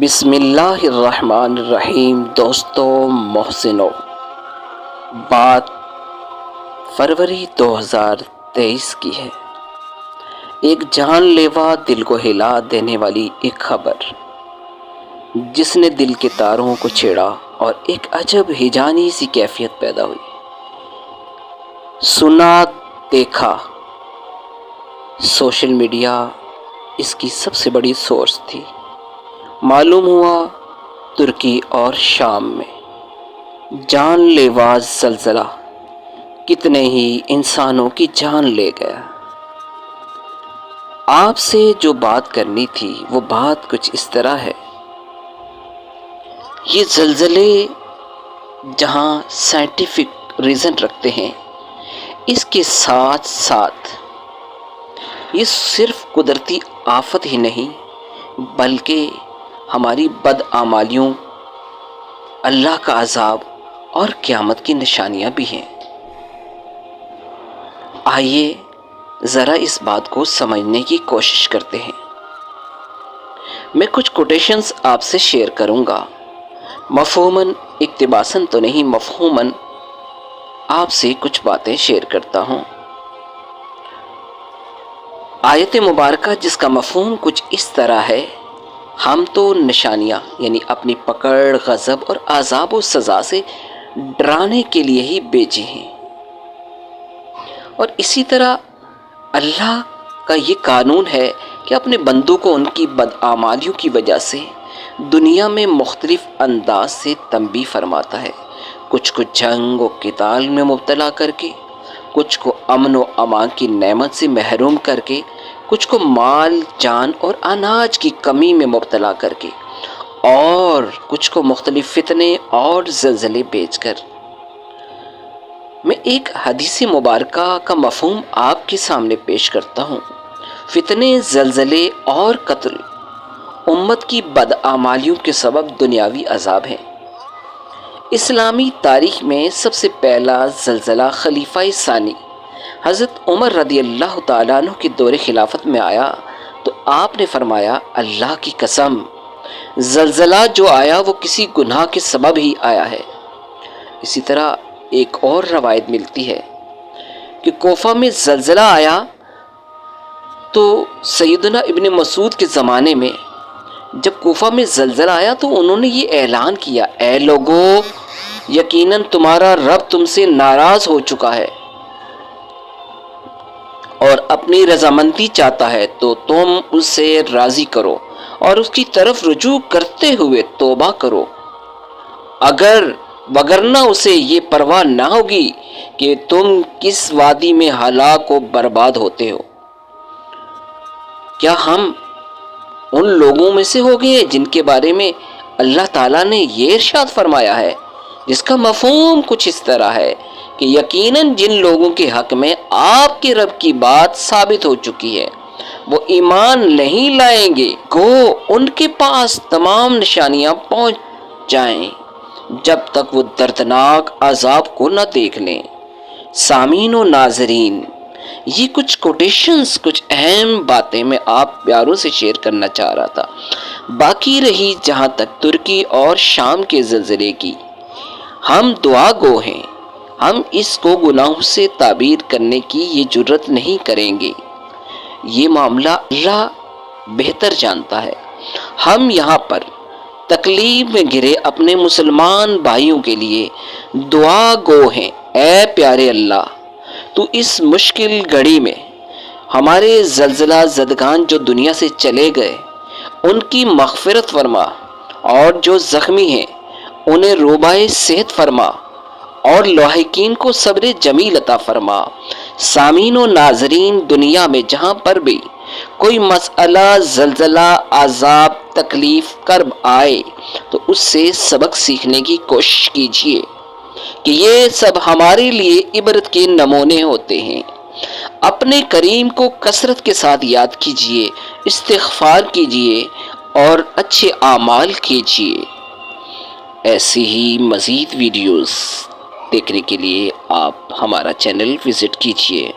بسم اللہ الرحمن الرحیم۔ دوستو محسنو، بات فروری 2023 کی ہے۔ ایک جان لیوا دل کو ہلا دینے والی ایک خبر جس نے دل کے تاروں کو چھیڑا اور ایک عجب ہیجانی سی کیفیت پیدا ہوئی۔ سنا دیکھا، سوشل میڈیا اس کی سب سے بڑی سورس تھی۔ معلوم ہوا ترکی اور شام میں جان لیوا زلزلہ کتنے ہی انسانوں کی جان لے گیا۔ آپ سے جو بات کرنی تھی وہ بات کچھ اس طرح ہے۔ یہ زلزلے جہاں سائنٹیفک ریزن رکھتے ہیں، اس کے ساتھ ساتھ یہ صرف قدرتی آفت ہی نہیں بلکہ ہماری بدعمالیوں، اللہ کا عذاب اور قیامت کی نشانیاں بھی ہیں۔ آئیے ذرا اس بات کو سمجھنے کی کوشش کرتے ہیں۔ میں کچھ کوٹیشنز آپ سے شیئر کروں گا، مفہوماً اقتباساً تو نہیں، مفہوماً آپ سے کچھ باتیں شیئر کرتا ہوں۔ آیت مبارکہ جس کا مفہوم کچھ اس طرح ہے: ہم تو نشانیاں یعنی اپنی پکڑ، غضب اور عذاب و سزا سے ڈرانے کے لیے ہی بھیجے ہیں، اور اسی طرح اللہ کا یہ قانون ہے کہ اپنے بندوں کو ان کی بدعمالیوں کی وجہ سے دنیا میں مختلف انداز سے تنبیہ فرماتا ہے۔ کچھ کو جنگ و قتال میں مبتلا کر کے، کچھ کو امن و امان کی نعمت سے محروم کر کے، کچھ کو مال، جان اور اناج کی کمی میں مبتلا کر کے، اور کچھ کو مختلف فتنے اور زلزلے بھیج کر۔ میں ایک حدیث مبارکہ کا مفہوم آپ کے سامنے پیش کرتا ہوں۔ فتنے، زلزلے اور قتل امت کی بدعمالیوں کے سبب دنیاوی عذاب ہیں۔ اسلامی تاریخ میں سب سے پہلا زلزلہ خلیفہ ثانی حضرت عمر رضی اللہ تعالیٰ عنہ کے دور خلافت میں آیا تو آپ نے فرمایا، اللہ کی قسم، زلزلہ جو آیا وہ کسی گناہ کے سبب ہی آیا ہے۔ اسی طرح ایک اور روایت ملتی ہے کہ کوفہ میں زلزلہ آیا تو سیدنا ابن مسعود کے زمانے میں جب کوفہ میں زلزلہ آیا تو انہوں نے یہ اعلان کیا، اے لوگو، یقیناً تمہارا رب تم سے ناراض ہو چکا ہے اور اپنی رضامندی چاہتا ہے، تو تم اسے راضی کرو اور اس کی طرف رجوع کرتے ہوئے توبہ کرو، وگرنہ اسے یہ پرواہ نہ ہوگی کہ تم کس وادی میں ہلاک و برباد ہوتے ہو۔ کیا ہم ان لوگوں میں سے ہو گئے جن کے بارے میں اللہ تعالیٰ نے یہ ارشاد فرمایا ہے، جس کا مفہوم کچھ اس طرح ہے کہ یقیناً جن لوگوں کے حق میں آپ کے رب کی بات ثابت ہو چکی ہے وہ ایمان نہیں لائیں گے، گو ان کے پاس تمام نشانیاں پہنچ جائیں جب تک وہ دردناک عذاب کو نہ دیکھ لیں۔ سامعین و ناظرین، یہ کچھ کوٹیشنز، کچھ اہم باتیں میں آپ پیاروں سے شیئر کرنا چاہ رہا تھا۔ باقی رہی جہاں تک ترکی اور شام کے زلزلے کی، ہم دعا گو ہیں، ہم اس کو گناہوں سے تعبیر کرنے کی یہ جرت نہیں کریں گے، یہ معاملہ اللہ بہتر جانتا ہے۔ ہم یہاں پر تکلیف میں گھرے اپنے مسلمان بھائیوں کے لیے دعا گو ہیں، اے پیارے اللہ، تو اس مشکل گھڑی میں ہمارے زلزلہ زدگان جو دنیا سے چلے گئے ان کی مغفرت فرما، اور جو زخمی ہیں انہیں روبائے صحت فرما، اور لاحقین کو صبر جمیل عطا فرما۔ سامعین و ناظرین، دنیا میں جہاں پر بھی کوئی مسئلہ، زلزلہ، عذاب، تکلیف، کرب آئے تو اس سے سبق سیکھنے کی کوشش کیجیے کہ یہ سب ہمارے لیے عبرت کے نمونے ہوتے ہیں۔ اپنے کریم کو کثرت کے ساتھ یاد کیجیے، استغفار کیجیے اور اچھے اعمال کیجیے۔ ایسی ہی مزید ویڈیوز دیکھنے کے لیے آپ ہمارا چینل وزٹ کیجیے۔